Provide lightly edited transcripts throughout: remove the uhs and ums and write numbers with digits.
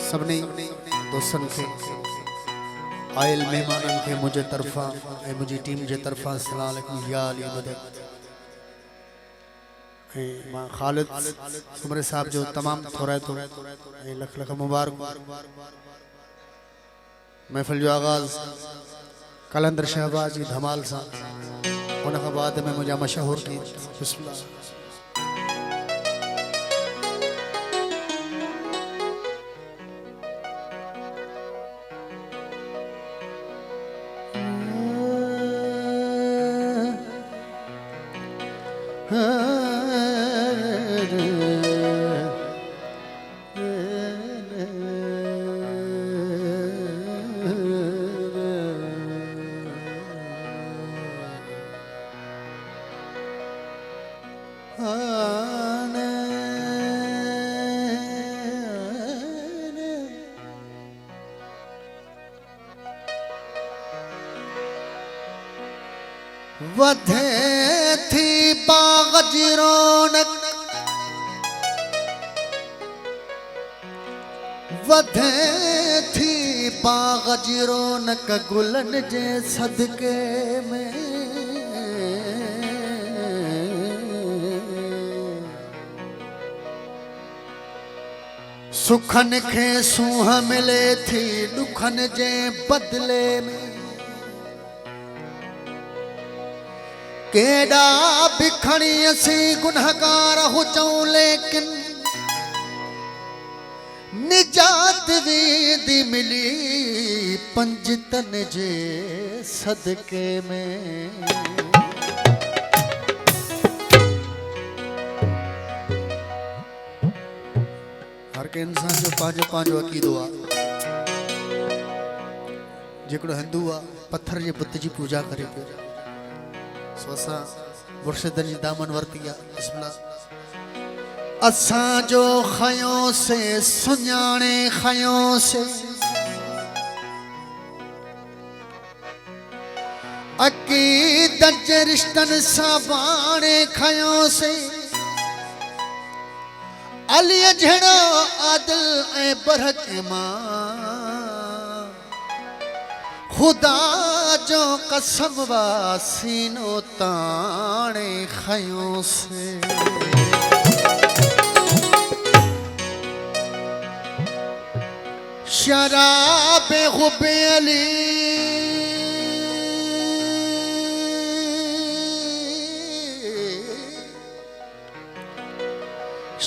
सभनी दोस्तन के आयल मेहमानन के मुझे तरफा ऐं मुझी टीम जे तरफा अस्सलाम वालेकुम या अली मदद। मां खालिद सुमरे साहब जो तमाम थोराए तो लख लख मुबारक। महफिल जो आगाज कलंदर शहबाज की धमाल सा उन बाद में मुझे मशहूर की बिस्मिल्लाह। वधे थी बाग जी रौनक, वधे थी बाग जी रौनक गुलन जे सदके में। सुखन खे सूह मिले थी दुखन जे बदले में। केड़ा बिखणी असी गुनहगार हुजऊं लेकिन निजात वीदी मिली पंजतन जे सदके में। हर के इंसान जो पांचो पांचो अकीदो आ। जेकड़ो हिंदू आ पत्थर जे बुत जी पूजा करे पियो, सोसा मुर्शिदन जी दामन वर्तिया बिस्मिल्लाह। असां जो खयों से सुञाणे खयों से अकीदत जे रिश्तन सां बाणे खयों से। अली जहिड़ो आदिल ऐं बरहक मां खुदा जो कसम वासीनो ताणे खयों से। शराबे हुबे अली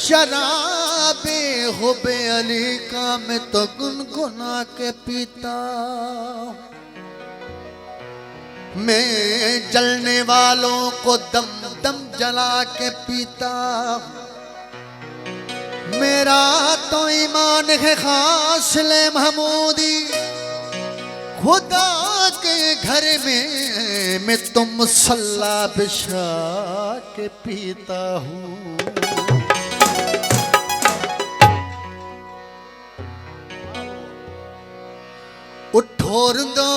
शराबे हुबे अली का मैं तो गुनगुना के पीता। मैं जलने वालों को दम दम जला के पीता। मेरा तो ईमान है खासले महमूदी, खुदा के घर में मैं तो मुसल्ला बिछा के पीता हूँ। उठोर दो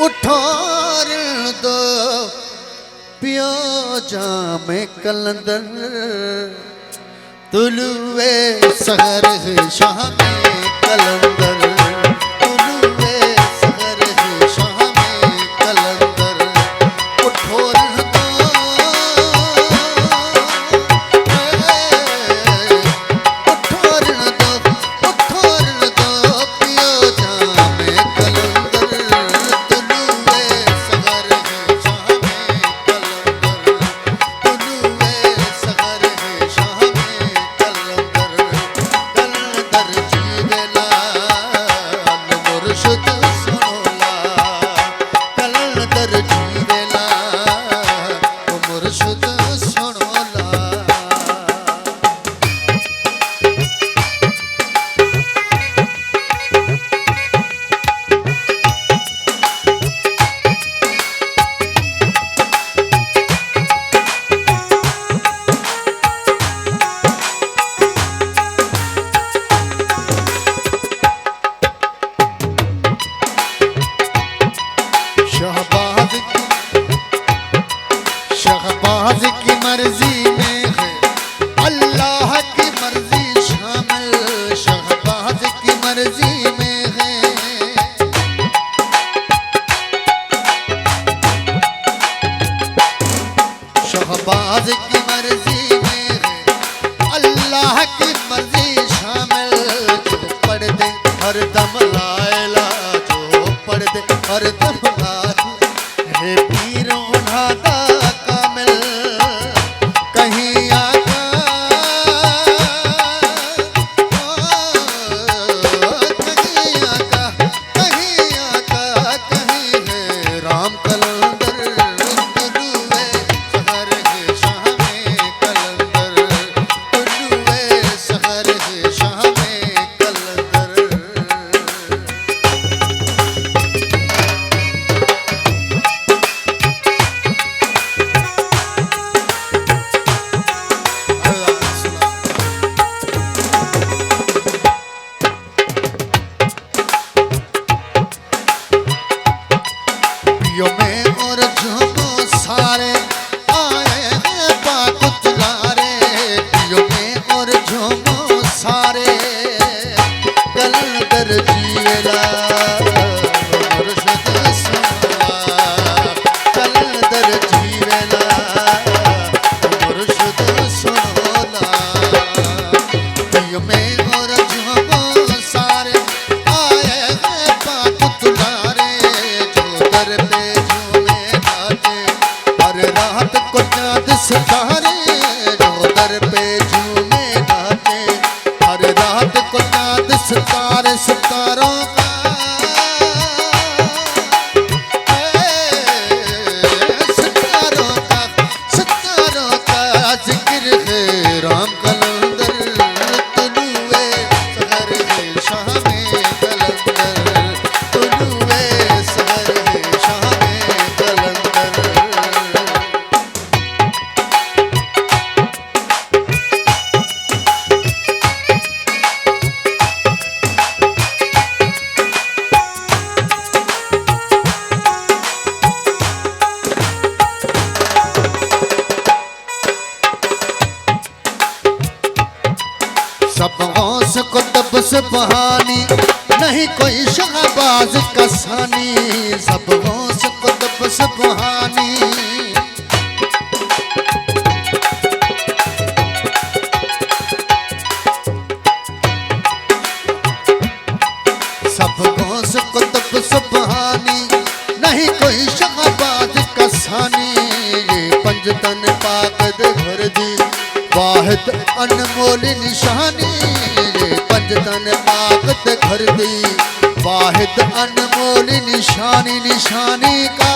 उठोर दो पियो जामे कलंदर। तुलुए सहर है शाह में कलंदर, तुलुए सहर है शाह में कलंदर। उठोर दो उठोर दो पियो जामे कलंदर। शहबाज की मर्जी में है अल्लाह की मर्जी शामिल, शहबाज की मर्जी में है। शहबाज की मर्जी में है अल्लाह की मर्जी शामिल, जो पढ़ दे हर दम ला इलाहा, जो पढ़ दे हर दम ला हे पीर उन्हादा कामिल। कहीं आका कहीं आका कहीं आका कहीं है राम कलंदर, तुलुए सहर है शाह में कलंदर, तुलुए सहर है शाह में कलंदर। में और झूमो सारे आए हैं पाक तुलारे, पियो में और झूमो सारे कलंदर जीवेला मुर्शिद सुनला, कलंदर जीवेला मुर्शिद सुनला। पियो में और झूमो सारे आए हैं पाक तुलारे, जो दर पे रात को चाँद सितारे, जो दर पे झूमे नाचे हर रात को चाँद सितारे, सितारों का सितारों का जिक्र है राम कलंदर, तुलुए सहर है शाह में कलंदर, तुलुए सहर है शाह में कलंदर। सब गौस को तब से बहानी नहीं कोई शहबाज का सानी, सब गौस को तब से बहानी। सब गौस को तब से बहानी नहीं कोई शहबाज का सानी, ये पंजतन पाकद भर दी वाहिद अनमोल निशानी, ये पंजतन पाकत घर दी वाहिद अनमोल निशानी, निशानी का